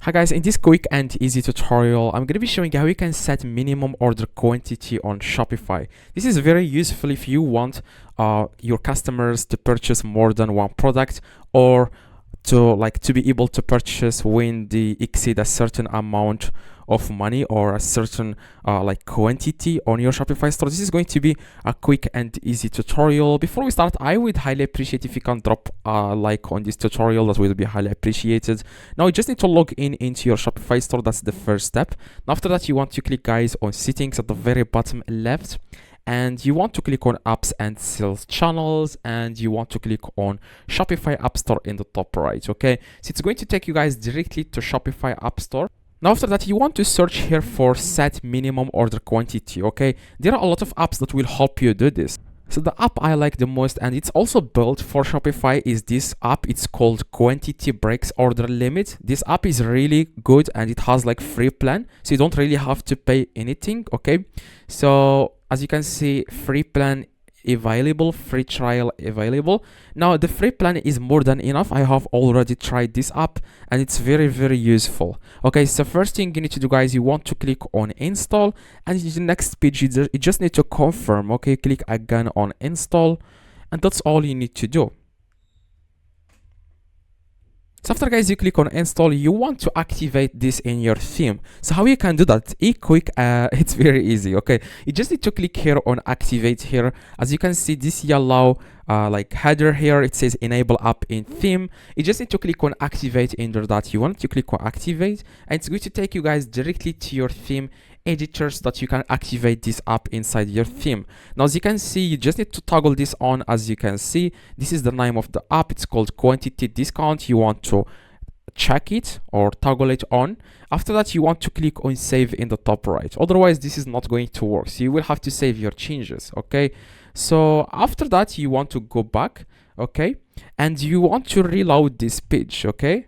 Hi guys, in this quick and easy tutorial, I'm going to be showing you how you can set minimum order quantity on Shopify. This is very useful if you want your customers to purchase more than one product, or to be able to purchase when they exceed a certain amount of money or a certain quantity on your Shopify store. This is going to be a quick and easy tutorial. Before we start, I would highly appreciate if you can drop a like on this tutorial. That will be highly appreciated. Now you just need to log in into your Shopify store. That's the first step. After that, you want to click, guys, on settings at the very bottom left, and you want to click on apps and sales channels, and you want to click on Shopify App Store in the top right. Okay, so it's going to take you guys directly to Shopify App Store. Now after that, you want to search here for set minimum order quantity. Okay, there are a lot of apps that will help you do this. So the app I like the most, and it's also built for Shopify, is this app. It's called Quantity Breaks Order Limit. This app is really good, and it has like free plan, so you don't really have to pay anything. Okay, so as you can see, free plan available, free trial available. Now the free plan is more than enough. I have already tried this app and it's very useful. Okay, so first thing you need to do, guys, you want to click on install, and in the next page you just need to confirm. Okay, click again on install, and that's all you need to do. So after, guys, you click on install, you want to activate this in your theme. So how you can do that? It's very easy. Okay, you just need to click here on activate here. As you can see, this yellow header here, it says enable app in theme. You just need to click on activate under that. You want to click on activate, and it's going to take you guys directly to your theme editor so that you can activate this app inside your theme. Now as you can see, you just need to toggle this on. As you can see, this is the name of the app. It's called Quantity Discount. You want to check it or toggle it on. After that, you want to click on save in the top right. Otherwise this is not going to work, so you will have to save your changes. Okay, so after that, you want to go back, okay, and you want to reload this page. Okay,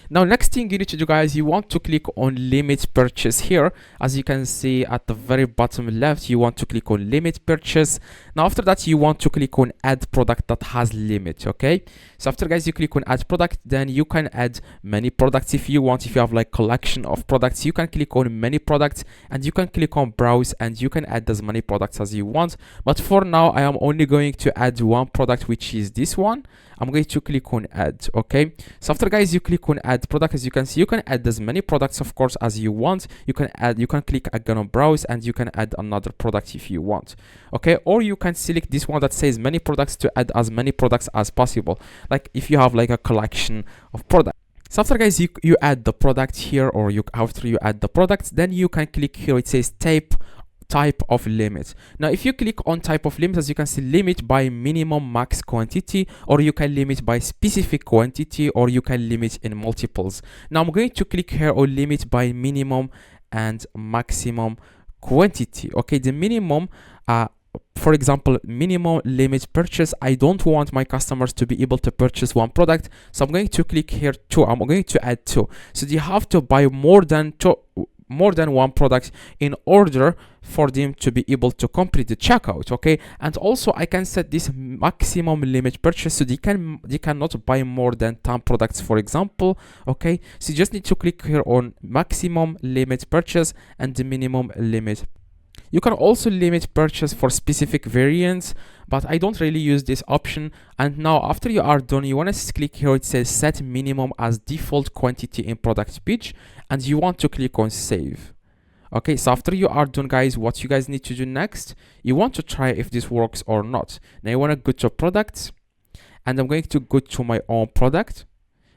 now next thing you need to do, guys, you want to click on limit purchase here. As you can see at the very bottom left, you want to click on limit purchase. Now after that, you want to click on add product that has limit. Okay, so after, guys, you click on add product, then you can add many products if you want. If you have like collection of products, you can click on many products, and you can click on browse, and you can add as many products as you want. But for now, I am only going to add one product, which is this one. I'm going to click on add. Okay, so after, guys, you click on add product, as you can see, you can add as many products, of course, as you want. You can click again on browse, and you can add another product if you want. Okay, or you can select this one that says many products to add as many products as possible, like if you have like a collection of products. So after, guys, you add the product here, or after you add the product, then you can click here. It says type of limit. Now if you click on type of limit, as you can see, limit by minimum max quantity, or you can limit by specific quantity, or you can limit in multiples. Now I'm going to click here on limit by minimum and maximum quantity. Okay, the minimum, for example, minimum limit purchase, I don't want my customers to be able to purchase one product, so I'm going to click here 2. I'm going to add 2. So you have to buy more than one product in order for them to be able to complete the checkout. Okay, and also I can set this maximum limit purchase, so they cannot buy more than 10 products, for example. Okay, so you just need to click here on maximum limit purchase and the minimum limit. You can also limit purchase for specific variants, but I don't really use this option. And now after you are done, you want to click here. It says set minimum as default quantity in product page, and you want to click on save. Okay, so after you are done, guys, what you guys need to do next, you want to try if this works or not. Now you want to go to products, and I'm going to go to my own product.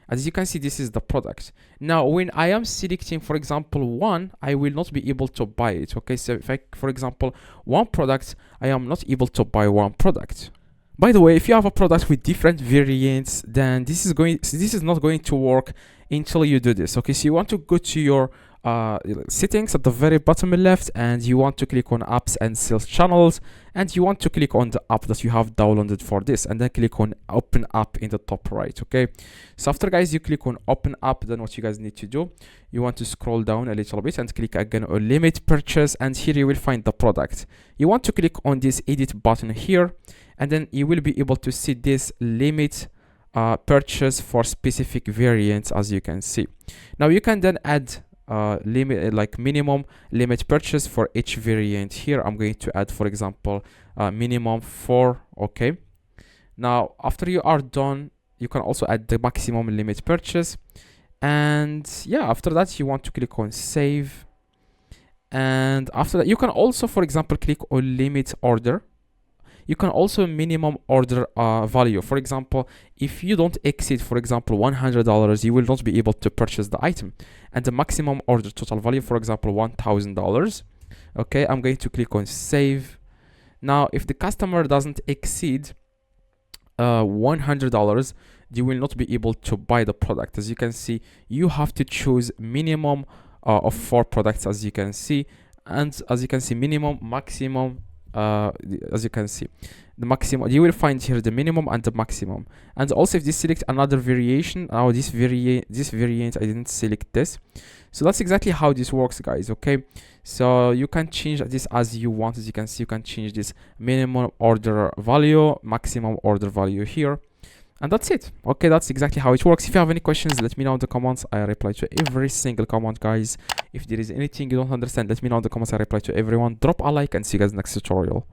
As you can see, this is the product. Now when I am selecting, for example, one, I will not be able to buy it. Okay, so if for example, one product, I am not able to buy one product. By the way, if you have a product with different variants, then this is not going to work until you do this. Okay, so you want to go to your settings at the very bottom left, and you want to click on apps and sales channels, and you want to click on the app that you have downloaded for this, and then click on open app in the top right. Okay, so after, guys, you click on open app, then what you guys need to do, you want to scroll down a little bit and click again on limit purchase, and here you will find the product. You want to click on this edit button here, and then you will be able to see this limit purchase for specific variants, as you can see. Now you can then add limit, like minimum limit purchase for each variant. Here I'm going to add, for example, minimum 4. Okay, now after you are done, you can also add the maximum limit purchase. And yeah, after that you want to click on save, and after that you can also, for example, click on limit order. You can also minimum order value. For example, if you don't exceed, for example, $100, you will not be able to purchase the item. And the maximum order total value, for example, $1,000. Okay, I'm going to click on save. Now, if the customer doesn't exceed $100, you will not be able to buy the product. As you can see, you have to choose minimum of 4 products, as you can see. And as you can see, minimum, maximum, as you can see, the maximum, you will find here the minimum and the maximum. And also if you select another variation, now this variant, I didn't select this. So that's exactly how this works, guys. Okay, so you can change this as you want. As you can see, you can change this minimum order value, maximum order value here. And that's it. Okay, that's exactly how it works. If you have any questions, let me know in the comments. I reply to every single comment, guys. If there is anything you don't understand, let me know in the comments. I reply to everyone. Drop a like and see you guys next tutorial.